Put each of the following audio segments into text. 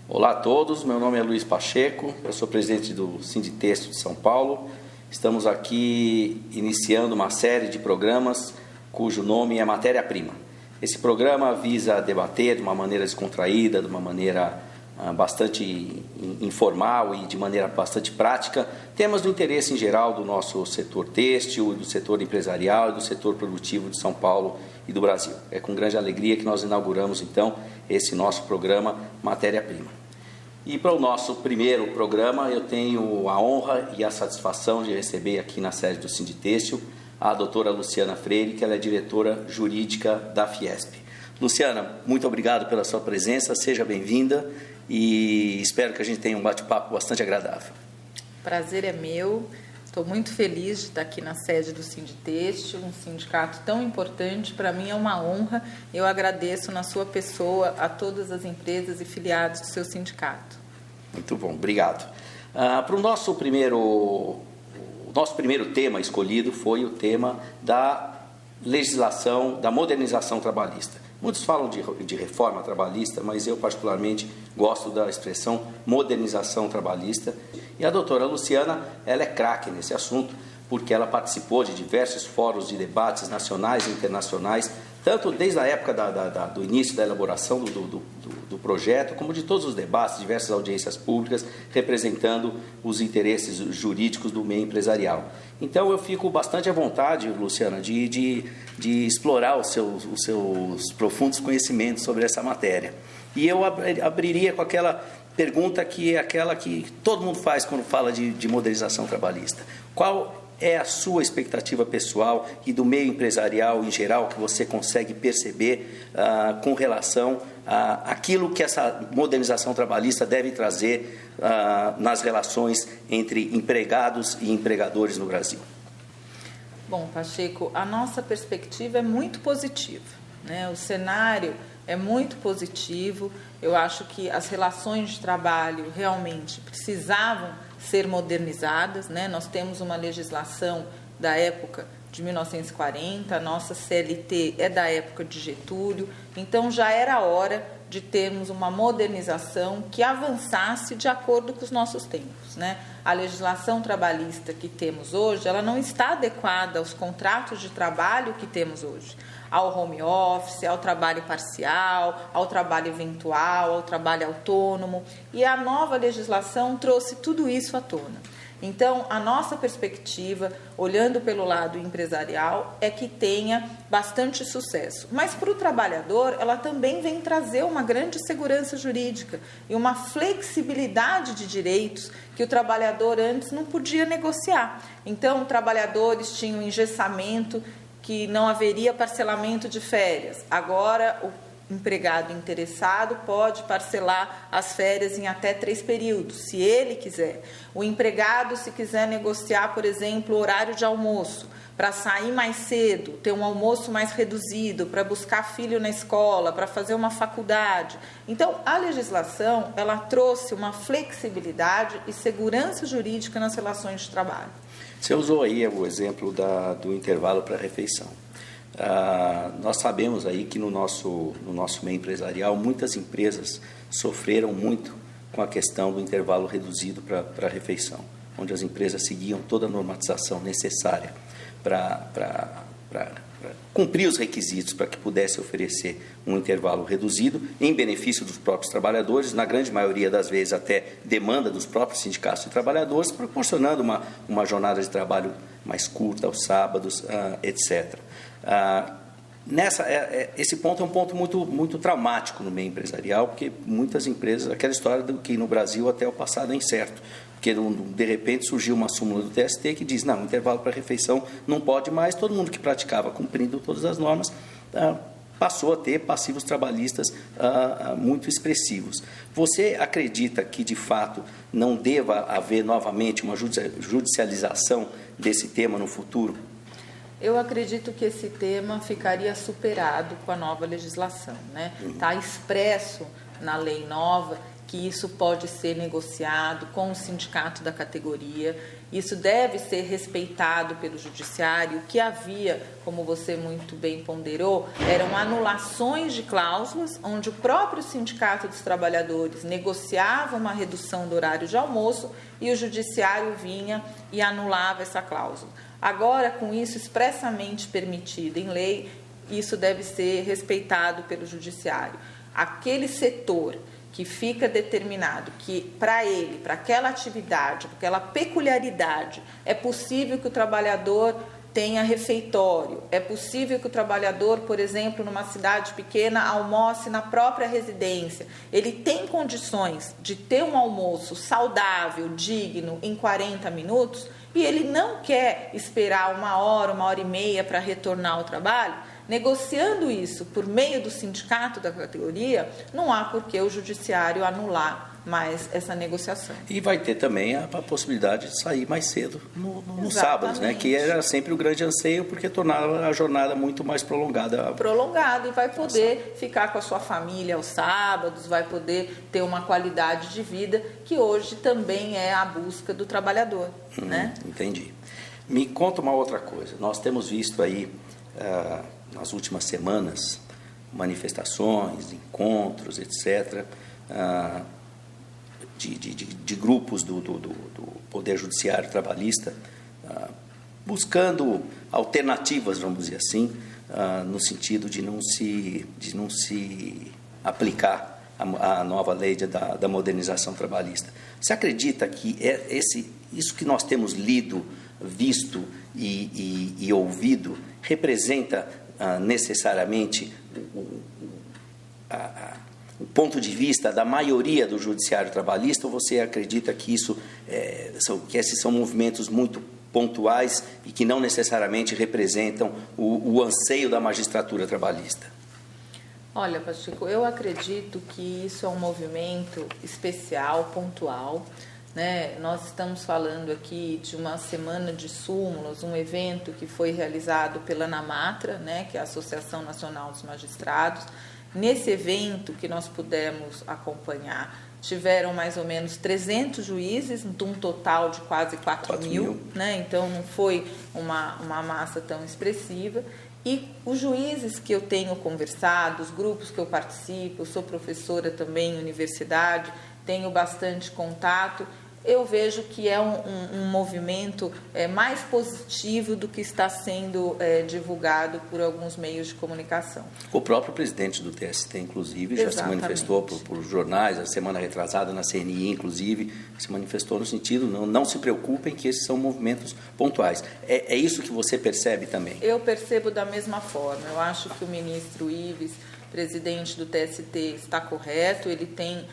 Olá a todos, meu nome é Luiz Pacheco, eu sou presidente do Sinditexto de São Paulo. Estamos aqui iniciando uma série de programas cujo nome é Matéria-Prima. Esse programa visa debater de uma maneira descontraída, de uma maneira bastante informal e de maneira bastante prática, temas do interesse em geral do nosso setor têxtil, do setor empresarial e do setor produtivo de São Paulo e do Brasil. É com grande alegria que nós inauguramos, então, esse nosso programa Matéria-Prima. E para o nosso primeiro programa, eu tenho a honra e a satisfação de receber aqui na sede do Sinditexto a doutora Luciana Freire, que ela é diretora jurídica da Fiesp. Luciana, muito obrigado pela sua presença, seja bem-vinda e espero que a gente tenha um bate-papo bastante agradável. Prazer é meu, estou muito feliz de estar aqui na sede do Sinditexto, um sindicato tão importante, para mim é uma honra. Eu agradeço na sua pessoa a todas as empresas e filiados do seu sindicato. Muito bom, obrigado. Para o nosso primeiro tema escolhido foi o tema da legislação, da modernização trabalhista. Muitos falam de reforma trabalhista, mas eu particularmente gosto da expressão modernização trabalhista. E a doutora Luciana, ela é craque nesse assunto, porque ela participou de diversos fóruns de debates nacionais e internacionais, tanto desde a época do início da elaboração do projeto, como de todos os debates, diversas audiências públicas, representando os interesses jurídicos do meio empresarial. Então, eu fico bastante à vontade, Luciana, de explorar os seus profundos conhecimentos sobre essa matéria. E eu abriria com aquela pergunta que é aquela que todo mundo faz quando fala de modernização trabalhista. Qual é a sua expectativa pessoal e do meio empresarial em geral que você consegue perceber com relação àquilo que essa modernização trabalhista deve trazer nas relações entre empregados e empregadores no Brasil? Bom, Pacheco, a nossa perspectiva é muito positiva, né? O cenário é muito positivo. Eu acho que as relações de trabalho realmente precisavam ser modernizadas, né? Nós temos uma legislação da época de 1940, a nossa CLT é da época de Getúlio, então já era hora de termos uma modernização que avançasse de acordo com os nossos tempos, né? A legislação trabalhista que temos hoje, ela não está adequada aos contratos de trabalho que temos hoje, ao home office, ao trabalho parcial, ao trabalho eventual, ao trabalho autônomo, e a nova legislação trouxe tudo isso à tona. Então, a nossa perspectiva, olhando pelo lado empresarial, é que tenha bastante sucesso. Mas para o trabalhador, ela também vem trazer uma grande segurança jurídica e uma flexibilidade de direitos que o trabalhador antes não podia negociar. Então, trabalhadores tinham engessamento, que não haveria parcelamento de férias. Agora, o empregado interessado pode parcelar as férias em até 3 períodos, se ele quiser. O empregado, se quiser negociar, por exemplo, o horário de almoço, para sair mais cedo, ter um almoço mais reduzido, para buscar filho na escola, para fazer uma faculdade. Então, a legislação, ela trouxe uma flexibilidade e segurança jurídica nas relações de trabalho. Você usou aí o exemplo do intervalo para a refeição. Nós sabemos aí que no nosso meio empresarial, muitas empresas sofreram muito com a questão do intervalo reduzido para a refeição, onde as empresas seguiam toda a normatização necessária para cumprir os requisitos para que pudesse oferecer um intervalo reduzido em benefício dos próprios trabalhadores, na grande maioria das vezes até demanda dos próprios sindicatos de trabalhadores, proporcionando uma jornada de trabalho mais curta aos sábados, etc. Esse ponto é um ponto muito traumático no meio empresarial, porque muitas empresas, aquela história do que no Brasil até o passado é incerto, porque de repente surgiu uma súmula do TST que diz, não, intervalo para refeição não pode mais, todo mundo que praticava cumprindo todas as normas passou a ter passivos trabalhistas muito expressivos. Você acredita que, de fato, não deva haver novamente uma judicialização desse tema no futuro? Eu acredito que esse tema ficaria superado com a nova legislação, né? Está expresso na lei nova que isso pode ser negociado com o sindicato da categoria, isso deve ser respeitado pelo judiciário. O que havia, como você muito bem ponderou, eram anulações de cláusulas, onde o próprio sindicato dos trabalhadores negociava uma redução do horário de almoço e o judiciário vinha e anulava essa cláusula. Agora, com isso expressamente permitido em lei, isso deve ser respeitado pelo judiciário. Aquele setor que fica determinado que para ele, para aquela atividade, para aquela peculiaridade, é possível que o trabalhador tenha refeitório, é possível que o trabalhador, por exemplo, numa cidade pequena, almoce na própria residência, ele tem condições de ter um almoço saudável, digno, em 40 minutos, e ele não quer esperar 1 hora e meia para retornar ao trabalho, negociando isso por meio do sindicato da categoria, não há por que o judiciário anular mais essa negociação. E vai ter também a possibilidade de sair mais cedo nos sábados, né? Que era sempre o grande anseio, porque tornava a jornada muito mais prolongada. Prolongada, e vai poder ficar com a sua família aos sábados, vai poder ter uma qualidade de vida que hoje também é a busca do trabalhador. Né? Entendi. Me conta uma outra coisa. Nós temos visto aí, nas últimas semanas, manifestações, encontros, etc., de grupos do Poder Judiciário Trabalhista, buscando alternativas, vamos dizer assim, no sentido de não se aplicar a nova lei da modernização trabalhista. Você acredita que isso que nós temos lido, visto e ouvido representa necessariamente o ponto de vista da maioria do judiciário trabalhista, ou você acredita que esses são movimentos muito pontuais e que não necessariamente representam o anseio da magistratura trabalhista? Olha, Pacheco, eu acredito que isso é um movimento especial, pontual, né? Nós estamos falando aqui de uma semana de súmulas, um evento que foi realizado pela ANAMATRA, né, que é a Associação Nacional dos Magistrados. Nesse evento que nós pudemos acompanhar, tiveram mais ou menos 300 juízes, de um total de quase 4 mil, né? Então não foi uma massa tão expressiva. E os juízes que eu tenho conversado, os grupos que eu participo, eu sou professora também em universidade, tenho bastante contato, eu vejo que é um movimento mais positivo do que está sendo divulgado por alguns meios de comunicação. O próprio presidente do TST, inclusive, já se manifestou por jornais, a semana retrasada na CNI, inclusive, se manifestou no sentido, não se preocupem que esses são movimentos pontuais. É isso que você percebe também? Eu percebo da mesma forma. Eu acho que o ministro Ives, presidente do TST, está correto, ele tem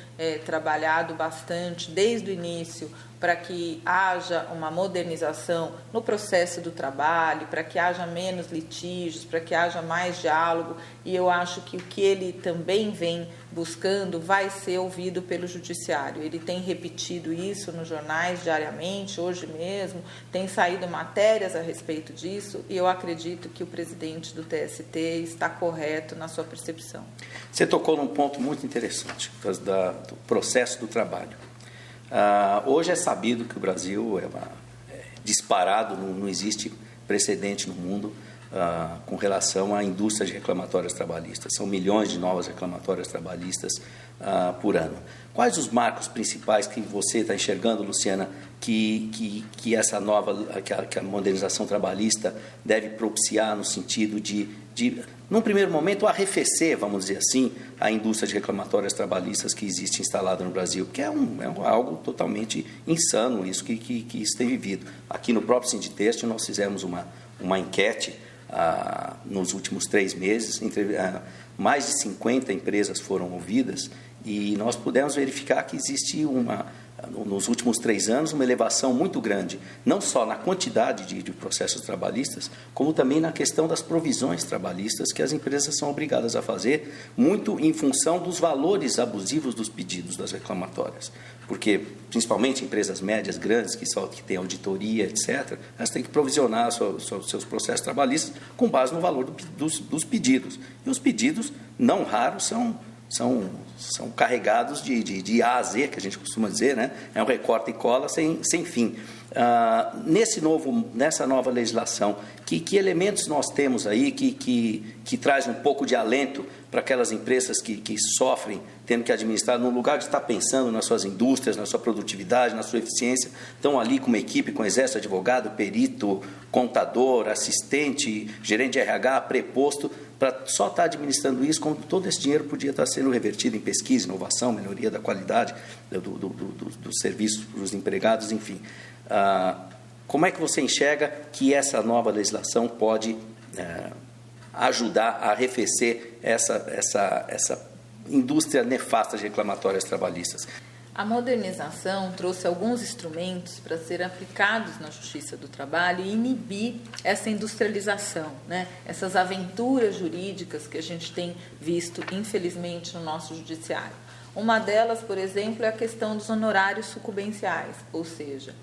trabalhado bastante desde o início para que haja uma modernização no processo do trabalho, para que haja menos litígios, para que haja mais diálogo, e eu acho que o que ele também vem buscando vai ser ouvido pelo judiciário. Ele tem repetido isso nos jornais diariamente, hoje mesmo, tem saído matérias a respeito disso, e eu acredito que o presidente do TST está correto na sua percepção. Você tocou num ponto muito interessante, do processo do trabalho. Hoje é sabido que o Brasil é disparado, não existe precedente no mundo com relação à indústria de reclamatórias trabalhistas. São milhões de novas reclamatórias trabalhistas por ano. Quais os marcos principais que você está enxergando, Luciana, que essa que a modernização trabalhista deve propiciar no sentido de num primeiro momento, arrefecer, vamos dizer assim, a indústria de reclamatórias trabalhistas que existe instalada no Brasil, que é algo totalmente insano isso que isso tem vivido. Aqui no próprio Sinditexto nós fizemos uma enquete nos últimos 3 meses, mais de 50 empresas foram ouvidas e nós pudemos verificar que existe nos últimos 3 anos, uma elevação muito grande, não só na quantidade de processos trabalhistas, como também na questão das provisões trabalhistas que as empresas são obrigadas a fazer, muito em função dos valores abusivos dos pedidos das reclamatórias. Porque, principalmente empresas médias, grandes, que têm auditoria, etc., elas têm que provisionar seus processos trabalhistas com base no valor dos pedidos. E os pedidos, não raros, são carregados de A a Z, que a gente costuma dizer, né? É um recorta e cola sem fim. Nessa nova legislação, que elementos nós temos aí que traz um pouco de alento para aquelas empresas que sofrem tendo que administrar, no lugar de estar pensando nas suas indústrias, na sua produtividade, na sua eficiência, estão ali com uma equipe, com exército, advogado, perito, contador, assistente, gerente de RH, preposto, para só estar administrando isso, quando todo esse dinheiro podia estar sendo revertido em pesquisa, inovação, melhoria da qualidade do serviço para os empregados, enfim. Como é que você enxerga que essa nova legislação pode ajudar a arrefecer essa indústria nefasta de reclamatórias trabalhistas? A modernização trouxe alguns instrumentos para serem aplicados na Justiça do Trabalho e inibir essa industrialização, né? Essas aventuras jurídicas que a gente tem visto, infelizmente, no nosso judiciário. Uma delas, por exemplo, é a questão dos honorários sucumbenciais, ou seja,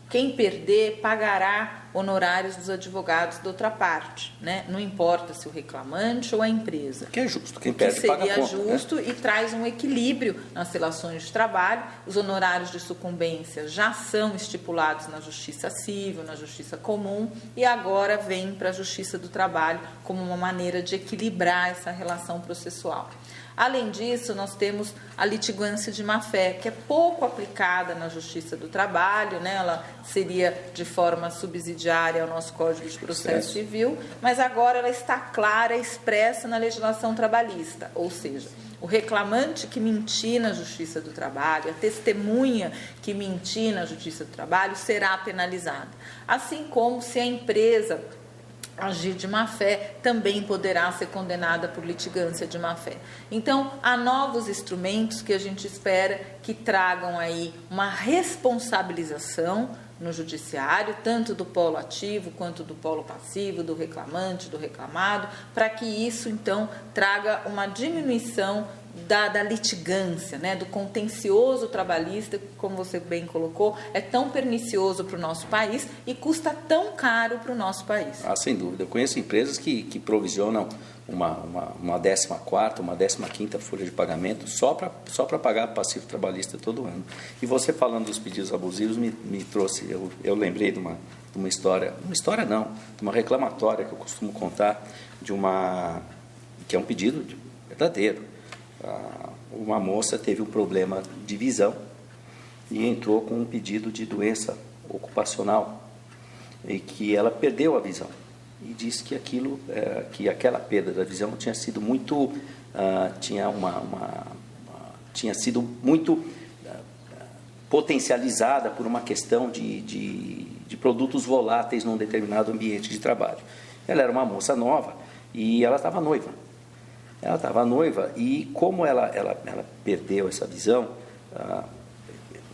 quem perder pagará honorários dos advogados da outra parte, né? Não importa se o reclamante ou a empresa. Que é justo, quem perde paga a conta. Que seria justo, né? E traz um equilíbrio nas relações de trabalho. Os honorários de sucumbência já são estipulados na Justiça Civil, na Justiça Comum, e agora vem para a Justiça do Trabalho como uma maneira de equilibrar essa relação processual. Além disso, nós temos a litigância de má-fé, que é pouco aplicada na Justiça do Trabalho, né? Ela seria de forma subsidiária ao nosso Código de Processo Civil, mas agora ela está clara e expressa na legislação trabalhista, ou seja, o reclamante que mentir na Justiça do Trabalho, a testemunha que mentir na Justiça do Trabalho será penalizada, assim como se a empresa agir de má-fé, também poderá ser condenada por litigância de má-fé. Então, há novos instrumentos que a gente espera que tragam aí uma responsabilização no judiciário, tanto do polo ativo quanto do polo passivo, do reclamante, do reclamado, para que isso, então, traga uma diminuição da litigância, né, do contencioso trabalhista, que, como você bem colocou, é tão pernicioso para o nosso país e custa tão caro para o nosso país. Sem dúvida. Eu conheço empresas que provisionam uma 14ª, uma 15ª folha de pagamento só para pagar passivo trabalhista todo ano. E você falando dos pedidos abusivos me trouxe, eu lembrei de uma história de uma reclamatória que eu costumo contar, que é um pedido verdadeiro. Uma moça teve um problema de visão e entrou com um pedido de doença ocupacional e que ela perdeu a visão e disse que que aquela perda da visão tinha sido muito tinha sido muito potencializada por uma questão de produtos voláteis num determinado ambiente de trabalho. Ela era uma moça nova e ela estava noiva. E como ela perdeu essa visão,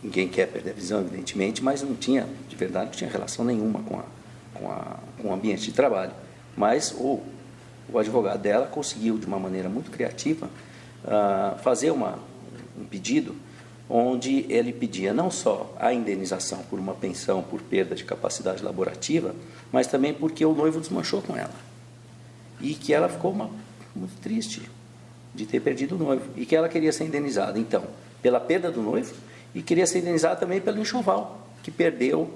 ninguém quer perder a visão, evidentemente, mas não tinha relação nenhuma com o ambiente de trabalho. Mas o advogado dela conseguiu, de uma maneira muito criativa, fazer um pedido onde ele pedia não só a indenização por uma pensão por perda de capacidade laborativa, mas também porque o noivo desmanchou com ela. E que ela ficou muito triste de ter perdido o noivo e que ela queria ser indenizada, então, pela perda do noivo e queria ser indenizada também pelo enxoval, que perdeu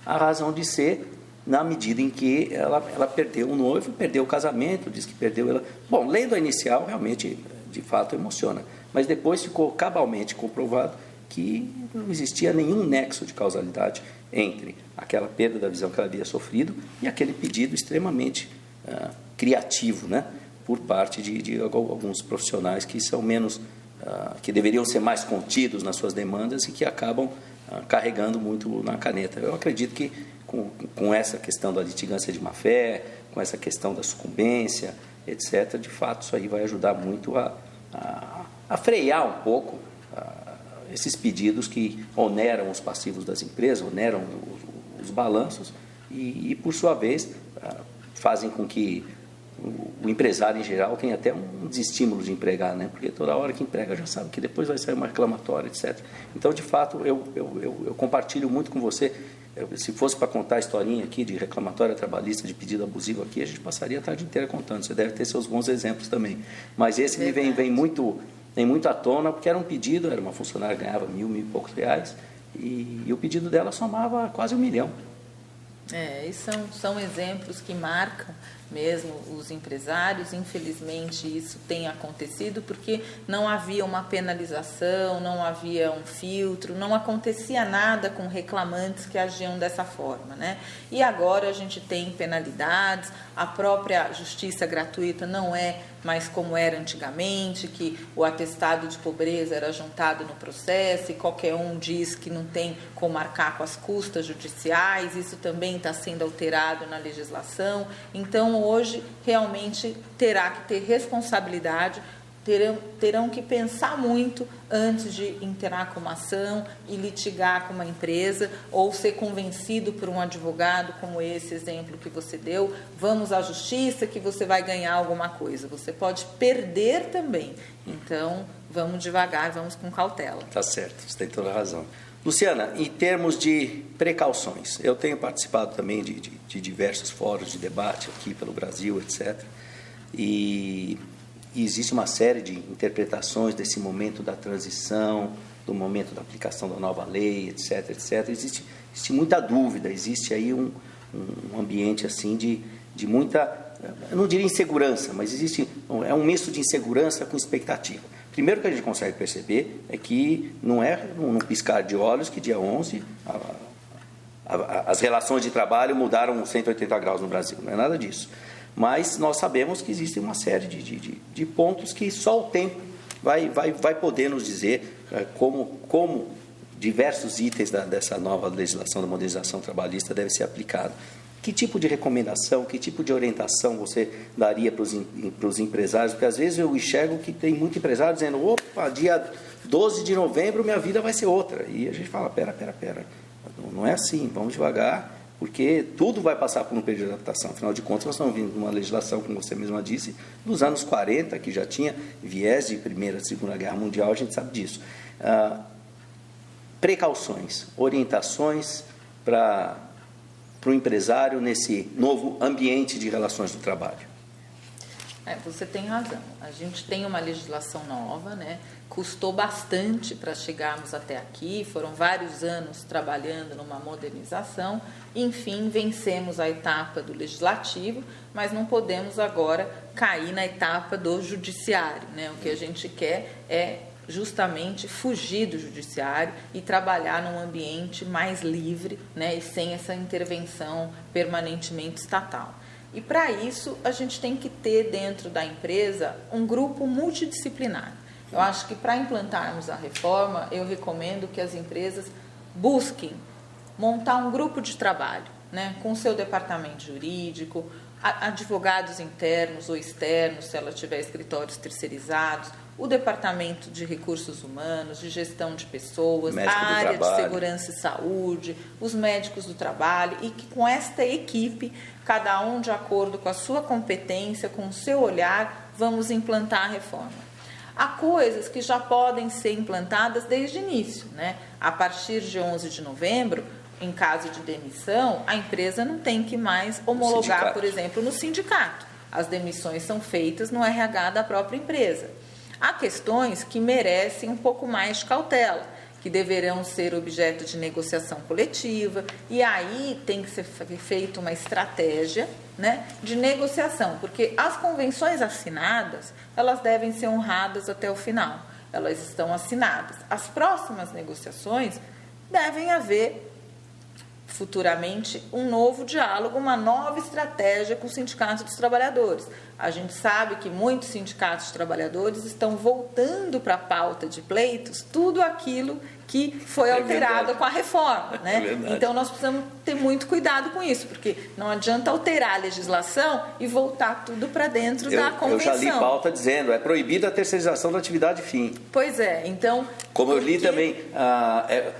a razão de ser na medida em que ela perdeu o noivo, perdeu o casamento, diz que perdeu ela. Bom, lendo a inicial, realmente, de fato, emociona, mas depois ficou cabalmente comprovado que não existia nenhum nexo de causalidade entre aquela perda da visão que ela havia sofrido e aquele pedido extremamente criativo, né, por parte de alguns profissionais que são menos, que deveriam ser mais contidos nas suas demandas e que acabam carregando muito na caneta. Eu acredito que com essa questão da litigância de má-fé, com essa questão da sucumbência, etc., de fato isso aí vai ajudar muito a frear um pouco esses pedidos que oneram os passivos das empresas, oneram os balanços e por sua vez, fazem com que o empresário em geral tenha até um desestímulo de empregar, né? Porque toda hora que emprega já sabe que depois vai sair uma reclamatória, etc. Então, de fato, eu compartilho muito com você Se fosse para contar a historinha aqui de reclamatória trabalhista, de pedido abusivo aqui, a gente passaria a tarde inteira contando. Você deve ter seus bons exemplos também. Mas esse me vem muito à tona, porque era um pedido, era uma funcionária que ganhava mil e poucos reais, e o pedido dela somava quase 1 milhão. E são exemplos que marcam mesmo os empresários. Infelizmente isso tem acontecido porque não havia uma penalização, não havia um filtro, não acontecia nada com reclamantes que agiam dessa forma, né? E agora a gente tem penalidades, a própria justiça gratuita não é mais como era antigamente, que o atestado de pobreza era juntado no processo e qualquer um diz que não tem como arcar com as custas judiciais. Isso também está sendo alterado na legislação. Então, hoje, realmente terá que ter responsabilidade, terão que pensar muito antes de entrar com uma ação e litigar com uma empresa ou ser convencido por um advogado, como esse exemplo que você deu. Vamos à justiça que você vai ganhar alguma coisa. Você pode perder também. Então, vamos devagar, vamos com cautela. Tá certo, você tem toda a razão. Luciana, em termos de precauções, eu tenho participado também de diversos fóruns de debate aqui pelo Brasil, etc. E existe uma série de interpretações desse momento da transição, do momento da aplicação da nova lei, etc, etc. Existe muita dúvida, existe aí um ambiente assim de muita, eu não diria insegurança, mas é um misto de insegurança com expectativa. Primeiro que a gente consegue perceber é que não é num piscar de olhos que dia 11 as relações de trabalho mudaram 180 graus no Brasil, não é nada disso. Mas nós sabemos que existe uma série de pontos que só o tempo vai poder nos dizer como diversos itens dessa nova legislação da modernização trabalhista devem ser aplicados. Que tipo de recomendação, que tipo de orientação você daria para os empresários? Porque às vezes eu enxergo que tem muito empresário dizendo, opa, dia 12 de novembro minha vida vai ser outra. E a gente fala, pera, não é assim, vamos devagar, porque tudo vai passar por um período de adaptação. Afinal de contas, nós estamos vindo de uma legislação, como você mesma disse, dos anos 40, que já tinha viés de Primeira e Segunda Guerra Mundial, a gente sabe disso. Precauções, orientações para o empresário nesse novo ambiente de relações do trabalho. Você tem razão. A gente tem uma legislação nova, né? Custou bastante para chegarmos até aqui, foram vários anos trabalhando numa modernização. Enfim, vencemos a etapa do legislativo, mas não podemos agora cair na etapa do judiciário, né? O que a gente quer é justamente fugir do judiciário e trabalhar num ambiente mais livre, né, e sem essa intervenção permanentemente estatal. E para isso a gente tem que ter dentro da empresa um grupo multidisciplinar. Eu acho que para implantarmos a reforma, eu recomendo que as empresas busquem montar um grupo de trabalho, né, com o seu departamento jurídico, advogados internos ou externos, se ela tiver escritórios terceirizados, o departamento de recursos humanos, de gestão de pessoas, a área de segurança e saúde, os médicos do trabalho, e que com esta equipe, cada um de acordo com a sua competência, com o seu olhar, vamos implantar a reforma. Há coisas que já podem ser implantadas desde o início, né? A partir de 11 de novembro, em caso de demissão, a empresa não tem que mais homologar, por exemplo, no sindicato. As demissões são feitas no RH da própria empresa. Há questões que merecem um pouco mais de cautela, que deverão ser objeto de negociação coletiva, e aí tem que ser feita uma estratégia, né, de negociação, porque as convenções assinadas, elas devem ser honradas até o final, elas estão assinadas. As próximas negociações devem haver futuramente um novo diálogo, uma nova estratégia com o Sindicato dos Trabalhadores. A gente sabe que muitos sindicatos de trabalhadores estão voltando para a pauta de pleitos tudo aquilo que foi alterado com a reforma, né? Então nós precisamos ter muito cuidado com isso, porque não adianta alterar a legislação e voltar tudo para dentro da convenção. Eu já li pauta dizendo, é proibida a terceirização da atividade fim. Pois é, então... Como eu li também,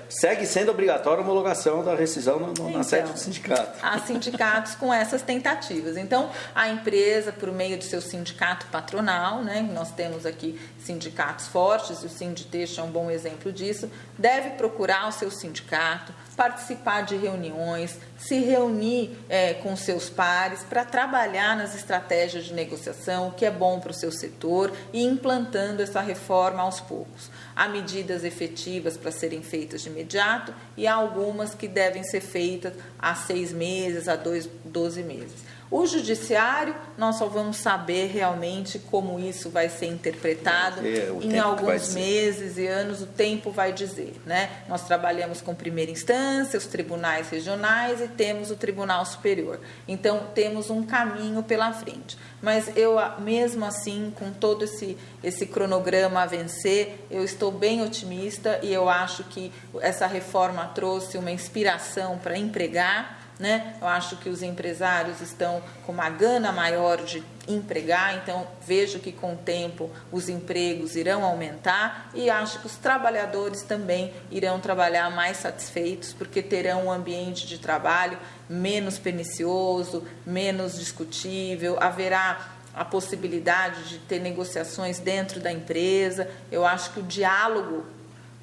segue sendo obrigatória a homologação da rescisão na sede do sindicato. Há sindicatos com essas tentativas. Então, a empresa, por meio do seu sindicato patronal, né, nós temos aqui sindicatos fortes, e o Sinditeixo é um bom exemplo disso, deve procurar o seu sindicato, participar de reuniões, se reunir com seus pares para trabalhar nas estratégias de negociação, que é bom para o seu setor, e implantando essa reforma aos poucos. Há medidas efetivas para serem feitas de imediato e há algumas que devem ser feitas há 6 meses, a 12 meses. O judiciário, nós só vamos saber realmente como isso vai ser interpretado em alguns meses e anos, o tempo vai dizer, né? Nós trabalhamos com primeira instância, os tribunais regionais e temos o Tribunal Superior. Então, temos um caminho pela frente. Mas eu, mesmo assim, com todo esse cronograma a vencer, eu estou bem otimista e eu acho que essa reforma trouxe uma inspiração para empregar, né? Eu acho que os empresários estão com uma gana maior de empregar, então vejo que com o tempo os empregos irão aumentar e acho que os trabalhadores também irão trabalhar mais satisfeitos porque terão um ambiente de trabalho menos pernicioso, menos discutível, haverá a possibilidade de ter negociações dentro da empresa. Eu acho que o diálogo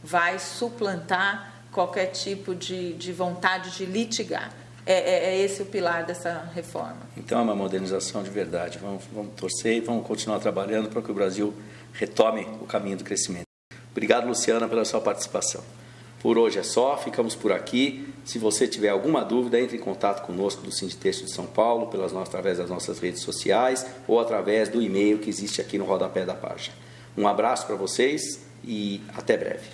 vai suplantar qualquer tipo de vontade de litigar. É esse o pilar dessa reforma. Então é uma modernização de verdade. Vamos torcer e vamos continuar trabalhando para que o Brasil retome o caminho do crescimento. Obrigado, Luciana, pela sua participação. Por hoje é só, ficamos por aqui. Se você tiver alguma dúvida, entre em contato conosco do Sinditexto de São Paulo, através das nossas redes sociais ou através do e-mail que existe aqui no rodapé da página. Um abraço para vocês e até breve.